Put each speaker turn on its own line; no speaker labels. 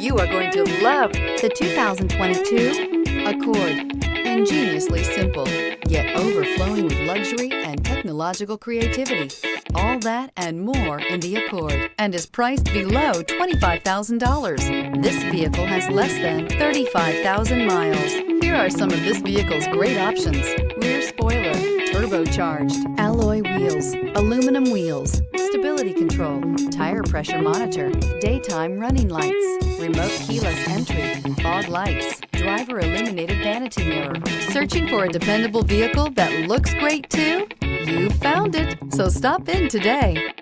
You are going to love the 2022 Accord. Ingeniously simple, yet overflowing with luxury and technological creativity. All that and more in the Accord, and is priced below $25,000. This vehicle has less than 35,000 miles. Here are some of this vehicle's great options: rear spoiler, turbocharged, alloy wheels, aluminum wheels, stability control, tire pressure monitor, daytime running lights, remote keyless entry, fog lights, driver illuminated vanity mirror. Searching for a dependable vehicle that looks great too? You found it, so stop in today.